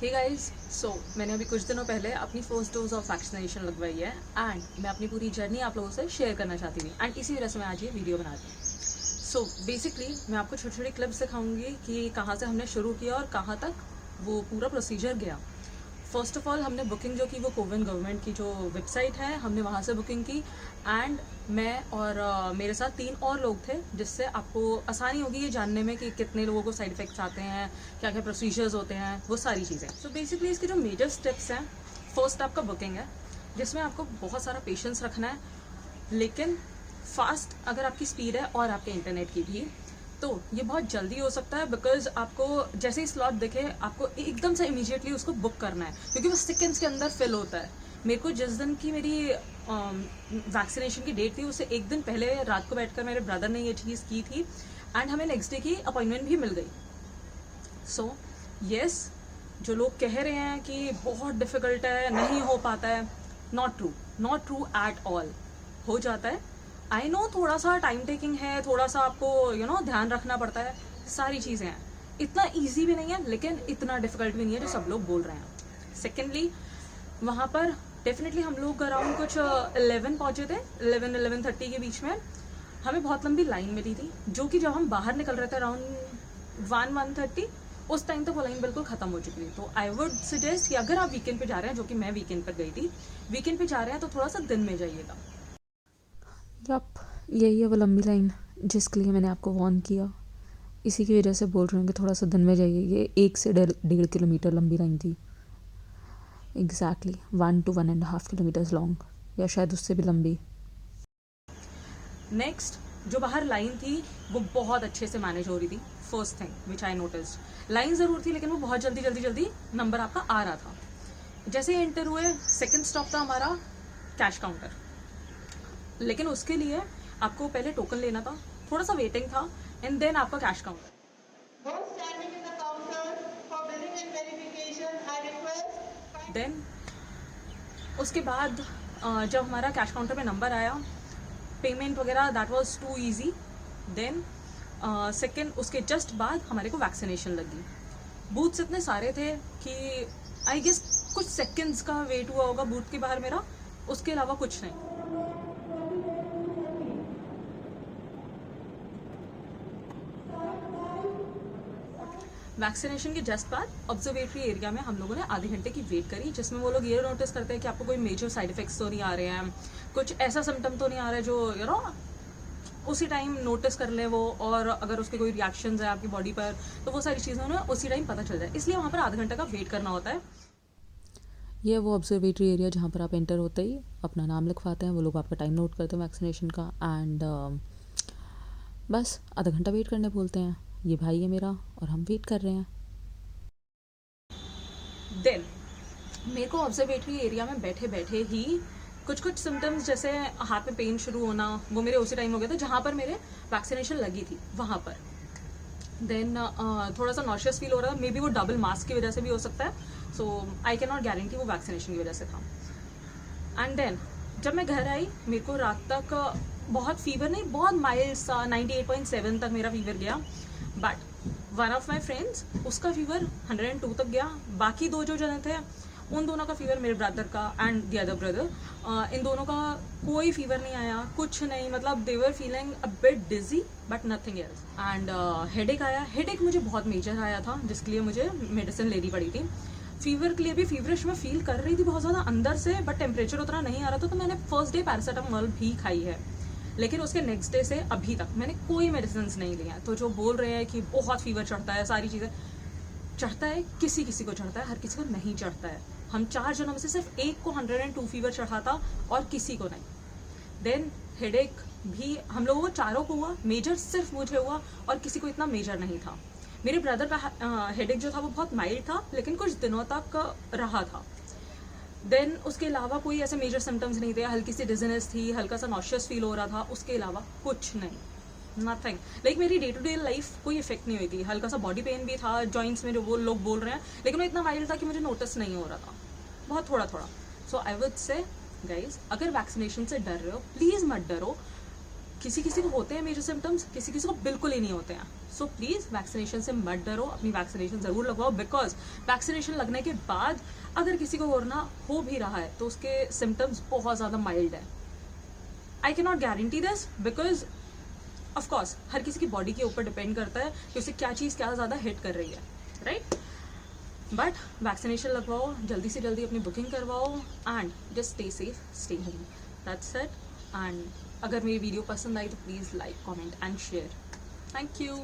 Hey guys, मैंने अभी कुछ दिनों पहले अपनी फर्स्ट डोज ऑफ वैक्सीनेशन लगवाई है एंड मैं अपनी पूरी जर्नी आप लोगों से शेयर करना चाहती थी एंड इसी वजह से मैं आज ये वीडियो बना रही हूँ। बेसिकली मैं आपको छोटी छोटी क्लिप्स दिखाऊंगी कि कहाँ से हमने शुरू किया और कहाँ तक वो पूरा प्रोसीजर गया। फर्स्ट ऑफ ऑल हमने बुकिंग जो की वो कोविन गवर्नमेंट की जो वेबसाइट है हमने वहाँ से बुकिंग की एंड मैं और मेरे साथ 3 और लोग थे, जिससे आपको आसानी होगी ये जानने में कि कितने लोगों को साइड इफेक्ट्स आते हैं, क्या क्या प्रोसीजर्स होते हैं, वो सारी चीज़ें। सो बेसिकली इसके जो मेजर स्टेप्स हैं, फर्स्ट आपका बुकिंग है जिसमें आपको बहुत सारा पेशेंस रखना है, लेकिन फास्ट अगर आपकी स्पीड है और आपके इंटरनेट की भी, तो ये बहुत जल्दी हो सकता है बिकॉज आपको जैसे ही स्लॉट दिखे आपको एकदम से इमीडिएटली उसको बुक करना है क्योंकि वो सेकेंड्स के अंदर फिल होता है। मेरे को जिस दिन की मेरी वैक्सीनेशन की डेट थी उससे एक दिन पहले रात को बैठकर मेरे ब्रदर ने ये चीज़ की थी एंड हमें नेक्स्ट डे की अपॉइंटमेंट भी मिल गई। सो यस, जो लोग कह रहे हैं कि बहुत डिफिकल्ट है, नहीं हो पाता है, नॉट ट्रू एट ऑल। हो जाता है। आई नो थोड़ा सा टाइम टेकिंग है, थोड़ा सा आपको ध्यान रखना पड़ता है, सारी चीज़ें हैं। इतना ईजी भी नहीं है लेकिन इतना डिफिकल्ट भी नहीं है जो सब लोग बोल रहे हैं। सेकेंडली वहाँ पर डेफिनेटली हम लोग अराउंड कुछ 11 पहुँचे थे, 11-11:30 के बीच में। हमें बहुत लंबी लाइन मिली थी जो कि जब हम बाहर निकल रहे थे अराउंड 1-1:30 उस टाइम तक वो लाइन बिल्कुल खत्म हो चुकी थी। तो आई वुड सजेस्ट कि अगर आप वीकेंड पे जा रहे हैं, जो कि मैं वीकेंड पर गई थी, वीकेंड पे जा रहे हैं तो थोड़ा सा दिन में जाइएगा। यप, यही है वो लंबी लाइन जिसके लिए मैंने आपको वार्न किया। इसी की वजह से बोल रही हूँ कि थोड़ा सा दिन में जाइए। ये 1 से 1.5 किलोमीटर लंबी लाइन थी। एग्जैक्टली 1 to 1.5 किलोमीटर्स लॉन्ग, या शायद उससे भी लंबी। नेक्स्ट जो बाहर लाइन थी वो बहुत अच्छे से मैनेज हो रही थी। First thing which I noticed, line ज़रूर थी लेकिन वो बहुत जल्दी नंबर आपका आ रहा था। जैसे ही एंटर हुए सेकंड स्टॉप था हमारा कैश काउंटर, लेकिन उसके लिए आपको पहले टोकन लेना था, थोड़ा सा वेटिंग था एंड देन आपका कैश काउंटर। देन उसके बाद जब हमारा कैश काउंटर में नंबर आया, पेमेंट वगैरह that was too easy. Then second उसके जस्ट बाद हमारे को वैक्सीनेशन लगी। बूथ्स इतने सारे थे कि आई गेस कुछ सेकंड्स का वेट हुआ होगा बूथ के बाहर मेरा, उसके अलावा कुछ नहीं। वैक्सीनेशन के जस्ट बाद ऑब्जर्वेटरी एरिया में हम लोगों ने आधे घंटे की वेट करी, जिसमें वो लोग ये नोटिस करते हैं कि आपको कोई मेजर साइड इफेक्ट्स तो नहीं आ रहे हैं, कुछ ऐसा सिम्टम तो नहीं आ रहा है जो उसी टाइम नोटिस कर ले वो, और अगर उसके कोई रिएक्शंस है आपकी बॉडी पर तो वो सारी चीज़ें उन्हें उसी टाइम पता चल जाए, इसलिए वहाँ पर आधा घंटे का वेट करना होता है। ये वो ऑब्जर्वेटरी एरिया जहाँ पर आप एंटर होते ही अपना नाम लिखवाते हैं, वो लोग आपका टाइम नोट करते हैं वैक्सीनेशन का एंड बस आधा घंटा वेट करने बोलते हैं। ये भाई है मेरा और हम वेट कर रहे हैं। देन मेरे को ऑब्जर्वेटरी एरिया में बैठे बैठे ही कुछ सिम्टम्स जैसे हाथ में पेन शुरू होना, वो मेरे उसी टाइम हो गया था जहाँ पर मेरे वैक्सीनेशन लगी थी वहाँ पर। देन थोड़ा सा नॉशियस फील हो रहा था, मे बी वो डबल मास्क की वजह से भी हो सकता है, सो आई कैन नॉट गारंटी वो वैक्सीनेशन की वजह से था। एंड देन जब मैं घर आई मेरे को रात तक बहुत फीवर नहीं, बहुत माइल्ड सा 98.7 तक मेरा फीवर गया, but one of my friends उसका फीवर 102 तक गया। बाकी 2 जो जने थे उन दोनों का फीवर, मेरे ब्रदर का एंड द अदर ब्रदर, इन दोनों का कोई फीवर नहीं आया, कुछ नहीं, मतलब they were feeling a bit dizzy but nothing else. And headache आया, हेडेक मुझे बहुत मेजर आया था जिसके लिए मुझे मेडिसिन लेनी पड़ी थी। फीवर के लिए भी फीवरिश मैं फील कर रही थी बहुत ज़्यादा अंदर से, बट टेम्परेचर उतना नहीं आ रहा था, तो मैंने फर्स्ट डे पैरासीटामोल भी खाई है, लेकिन उसके नेक्स्ट डे से अभी तक मैंने कोई मेडिसिन नहीं लिया। तो जो बोल रहे हैं कि बहुत फीवर चढ़ता है, सारी चीज़ें चढ़ता है, किसी किसी को चढ़ता है, हर किसी को नहीं चढ़ता है। हम 4 जनों में से सिर्फ एक को 102 फीवर चढ़ा था और किसी को नहीं। देन हेडेक भी हम लोगों को चारों को हुआ, मेजर सिर्फ मुझे हुआ और किसी को इतना मेजर नहीं था। मेरे ब्रदर का हेडेक जो था वो बहुत माइल्ड था लेकिन कुछ दिनों तक रहा था। देन उसके अलावा कोई ऐसे मेजर सिम्टम्स नहीं थे, हल्की सी डिजीनेस थी, हल्का सा नॉशियस फील हो रहा था, उसके अलावा कुछ नहीं, नथिंग। लाइक मेरी डे टू डे लाइफ कोई इफेक्ट नहीं हुई थी। हल्का सा बॉडी पेन भी था जॉइंट्स में जो वो लोग बोल रहे हैं, लेकिन वो इतना माइल्ड था कि मुझे नोटिस नहीं हो रहा था, बहुत थोड़ा। सो आई वुड से गाइज, अगर वैक्सीनेशन से डर रहे हो प्लीज़ मत डरो। किसी किसी को होते हैं मेजर सिम्टम्स, किसी किसी को बिल्कुल ही नहीं होते हैं। सो प्लीज़ वैक्सीनेशन से मत डरो, अपनी वैक्सीनेशन ज़रूर लगवाओ, बिकॉज वैक्सीनेशन लगने के बाद अगर किसी को कोरोना हो भी रहा है तो उसके सिम्टम्स बहुत ज़्यादा माइल्ड है. I can not guarantee this because of course हर किसी की बॉडी के ऊपर डिपेंड करता है कि उसे क्या चीज़ क्या ज़्यादा हिट कर रही है, राइट? बट वैक्सीनेशन लगवाओ, जल्दी से जल्दी अपनी बुकिंग करवाओ and just stay safe, stay home. That's it. And अगर मेरी वीडियो पसंद आई तो please like, comment and share. Thank you.